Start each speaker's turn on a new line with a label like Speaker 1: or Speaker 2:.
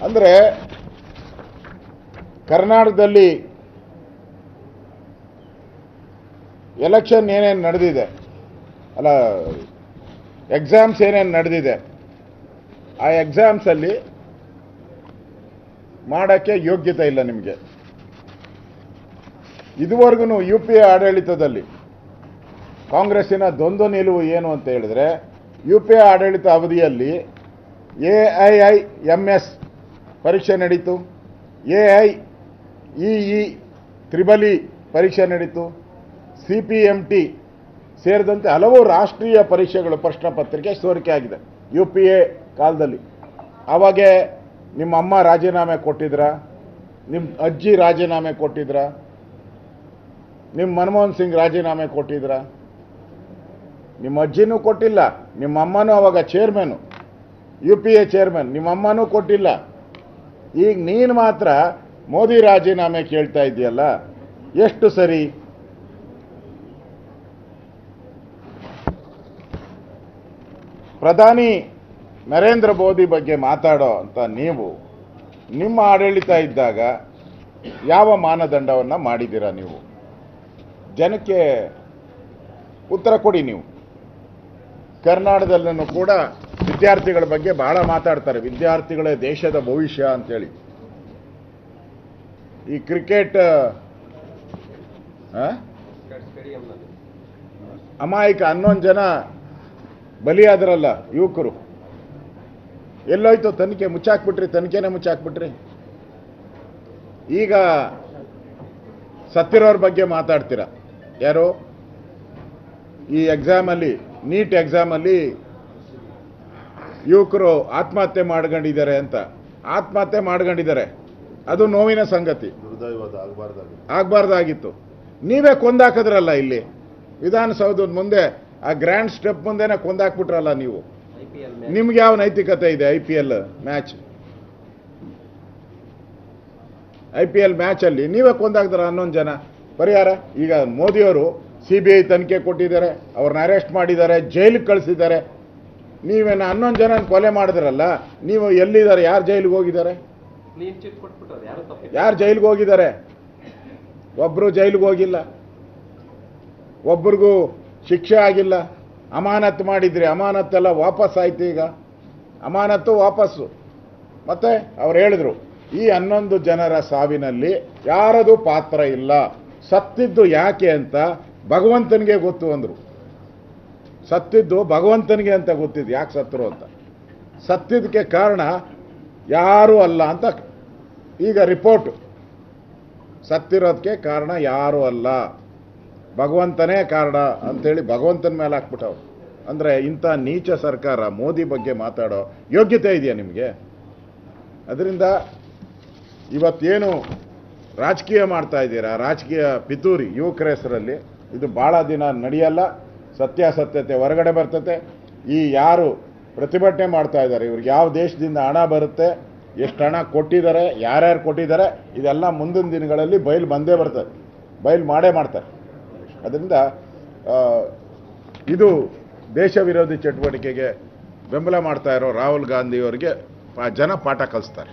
Speaker 1: ಅಂದರೆ ಕರ್ನಾಟಕದಲ್ಲಿ ಎಲೆಕ್ಷನ್ ಏನೇನು ನಡೆದಿದೆ, ಅಲ್ಲ ಎಕ್ಸಾಮ್ಸ್ ಏನೇನು ನಡೆದಿದೆ, ಆ ಎಕ್ಸಾಮ್ಸಲ್ಲಿ ಮಾಡೋಕ್ಕೆ ಯೋಗ್ಯತೆ ಇಲ್ಲ ನಿಮಗೆ. ಇದುವರೆಗೂ ಯು ಪಿ ಎ ಆಡಳಿತದಲ್ಲಿ ಕಾಂಗ್ರೆಸ್ಸಿನ ದ್ವಂದ್ವ ನಿಲುವು ಏನು ಅಂತ ಹೇಳಿದ್ರೆ, ಯು ಪಿ ಎ ಆಡಳಿತ ಅವಧಿಯಲ್ಲಿ AIIMS ಪರೀಕ್ಷೆ ನಡೀತು, AIEE ತ್ರಿಬಲಿ ಪರೀಕ್ಷೆ ನಡೀತು, CPMT ಸೇರಿದಂತೆ ಹಲವು ರಾಷ್ಟ್ರೀಯ ಪರೀಕ್ಷೆಗಳು ಪ್ರಶ್ನೆ ಪತ್ರಿಕೆ ಸೋರಿಕೆ ಆಗಿದೆ ಯು ಪಿ ಎ ಕಾಲದಲ್ಲಿ. ಆವಾಗ ನಿಮ್ಮ ಅಮ್ಮ ರಾಜೀನಾಮೆ ಕೊಟ್ಟಿದ್ರಾ, ನಿಮ್ಮ ಅಜ್ಜಿ ರಾಜೀನಾಮೆ ಕೊಟ್ಟಿದ್ರಾ, ನಿಮ್ಮ ಮನಮೋಹನ್ ಸಿಂಗ್ ರಾಜೀನಾಮೆ ಕೊಟ್ಟಿದ್ರಾ? ನಿಮ್ಮ ಅಜ್ಜಿನೂ ಕೊಟ್ಟಿಲ್ಲ, ನಿಮ್ಮ ಅಮ್ಮನೂ ಅವಾಗ ಚೇರ್ಮನು, ಯು ಪಿ ಎ ಚೇರ್ಮನ್, ನಿಮ್ಮ ಅಮ್ಮನೂ ಕೊಟ್ಟಿಲ್ಲ. ಈಗ ನೀನು ಮಾತ್ರ ಮೋದಿ ರಾಜೀನಾಮೆ ಕೇಳ್ತಾ ಇದೆಯಲ್ಲ, ಎಷ್ಟು ಸರಿ? ಪ್ರಧಾನಿ ನರೇಂದ್ರ ಮೋದಿ ಬಗ್ಗೆ ಮಾತಾಡೋ ಅಂತ ನೀವು ನಿಮ್ಮ ಆಡಳಿತ ಇದ್ದಾಗ ಯಾವ ಮಾನದಂಡವನ್ನು ಮಾಡಿದ್ದೀರಾ? ನೀವು ಜನಕ್ಕೆ ಉತ್ತರ ಕೊಡಿ. ನೀವು ಕರ್ನಾಟಕದಲ್ಲೂ ಕೂಡ ವಿದ್ಯಾರ್ಥಿಗಳ ಬಗ್ಗೆ ಬಹಳ ಮಾತಾಡ್ತಾರೆ, ವಿದ್ಯಾರ್ಥಿಗಳೇ ದೇಶದ ಭವಿಷ್ಯ ಅಂತೇಳಿ. ಈ ಕ್ರಿಕೆಟ್ ಅಮಾಯಕ 11 ಜನ ಬಲಿಯಾದ್ರಲ್ಲ ಯುವಕರು, ಎಲ್ಲೋಯ್ತು ತನಿಖೆ? ಮುಚ್ಚಾಕ್ಬಿಟ್ರಿ, ತನಿಖೆನೇ ಮುಚ್ಚಾಕ್ಬಿಟ್ರಿ. ಈಗ ಸತ್ತಿರೋರ ಬಗ್ಗೆ ಮಾತಾಡ್ತೀರಾ. ಯಾರು? ಈ ಎಕ್ಸಾಮಲ್ಲಿ, ನೀಟ್ ಎಕ್ಸಾಮಲ್ಲಿ ಯುವಕರು ಆತ್ಮಹತ್ಯೆ ಮಾಡ್ಕೊಂಡಿದ್ದಾರೆ ಅಂತ. ಆತ್ಮಹತ್ಯೆ ಮಾಡ್ಕೊಂಡಿದ್ದಾರೆ, ಅದು ನೋವಿನ ಸಂಗತಿ, ಆಗಬಾರ್ದಾಗಿತ್ತು. ನೀವೇ ಕೊಂದಾಕಿದ್ರಲ್ಲ ಇಲ್ಲಿ ವಿಧಾನಸೌಧದ ಮುಂದೆ, ಆ ಗ್ರ್ಯಾಂಡ್ ಸ್ಟೆಪ್ ಮುಂದೆನೇ ಕೊಂದಾಕ್ಬಿಟ್ರಲ್ಲ ನೀವು. ನಿಮ್ಗೆ ಯಾವ ನೈತಿಕತೆ ಇದೆ? IPL ಮ್ಯಾಚಲ್ಲಿ ನೀವೇ ಕೊಂದಾಕ್ತಾರ 11 ಜನ. ಪರಿಹಾರ? ಈಗ ಮೋದಿಯವರು CBI ತನಿಖೆ ಕೊಟ್ಟಿದ್ದಾರೆ, ಅವ್ರನ್ನ ಅರೆಸ್ಟ್ ಮಾಡಿದ್ದಾರೆ, ಜೈಲಿಗೆ ಕಳಿಸಿದ್ದಾರೆ. ನೀವೇನು 11 ಜನ ಕೊಲೆ ಮಾಡಿದ್ರಲ್ಲ, ನೀವು ಎಲ್ಲಿದ್ದಾರೆ? ಯಾರು ಜೈಲಿಗೆ ಹೋಗಿದ್ದಾರೆ? ಯಾರು ಜೈಲಿಗೆ ಹೋಗಿದ್ದಾರೆ? ಒಬ್ಬರು ಜೈಲಿಗೆ ಹೋಗಿಲ್ಲ, ಒಬ್ರಿಗೂ ಶಿಕ್ಷೆ ಆಗಿಲ್ಲ. ಅಮಾನತ್ತು ಮಾಡಿದ್ರಿ, ಅಮಾನತ್ತೆಲ್ಲ ವಾಪಸ್ ಆಯ್ತು. ಈಗ ಅಮಾನತ್ತು ವಾಪಸ್ಸು. ಮತ್ತೆ ಅವ್ರು ಹೇಳಿದ್ರು, ಈ 11 ಜನರ ಸಾವಿನಲ್ಲಿ ಯಾರದು ಪಾತ್ರ ಇಲ್ಲ, ಸತ್ತಿದ್ದು ಯಾಕೆ ಅಂತ ಭಗವಂತನಿಗೆ ಗೊತ್ತು ಅಂದರು. ಸತ್ತಿದ್ದು ಭಗವಂತನಿಗೆ ಅಂತ ಗೊತ್ತಿದ್ದು, ಯಾಕೆ ಸತ್ತರು ಅಂತ. ಸತ್ತಿದ್ದಕ್ಕೆ ಕಾರಣ ಯಾರೂ ಅಲ್ಲ ಅಂತ ಈಗ ರಿಪೋರ್ಟ್. ಸತ್ತಿರೋದಕ್ಕೆ ಕಾರಣ ಯಾರೂ ಅಲ್ಲ, ಭಗವಂತನೇ ಕಾರಣ ಅಂತೇಳಿ ಭಗವಂತನ ಮೇಲೆ ಹಾಕ್ಬಿಟ್ಟವ್ರು. ಅಂದರೆ ಇಂಥ ನೀಚ ಸರ್ಕಾರ ಮೋದಿ ಬಗ್ಗೆ ಮಾತಾಡೋ ಯೋಗ್ಯತೆ ಇದೆಯಾ ನಿಮಗೆ? ಅದರಿಂದ ಇವತ್ತೇನು ರಾಜಕೀಯ ಮಾಡ್ತಾ ಇದ್ದೀರಾ, ರಾಜಕೀಯ ಪಿತೂರಿ ಯುವಕರ ಹೆಸರಲ್ಲಿ, ಇದು ಭಾಳ ದಿನ ನಡೆಯಲ್ಲ. ಸತ್ಯಾಸತ್ಯತೆ ಹೊರಗಡೆ ಬರ್ತತೆ. ಈ ಯಾರು ಪ್ರತಿಭಟನೆ ಮಾಡ್ತಾ ಇದ್ದಾರೆ, ಇವ್ರಿಗೆ ಯಾವ ದೇಶದಿಂದ ಹಣ ಬರುತ್ತೆ, ಎಷ್ಟು ಹಣ ಕೊಟ್ಟಿದ್ದಾರೆ, ಯಾರ್ಯಾರು ಕೊಟ್ಟಿದ್ದಾರೆ, ಇದೆಲ್ಲ ಮುಂದಿನ ದಿನಗಳಲ್ಲಿ ಬಯಲು ಬಂದೇ ಬರ್ತದೆ, ಬಯಲು ಮಾಡೇ ಮಾಡ್ತಾರೆ. ಅದರಿಂದ ಇದು ದೇಶ ವಿರೋಧಿ ಚಟುವಟಿಕೆಗೆ ಬೆಂಬಲ ಮಾಡ್ತಾ ಇರೋ ರಾಹುಲ್ ಗಾಂಧಿಯವರಿಗೆ ಜನ ಪಾಠ ಕಲಿಸ್ತಾರೆ.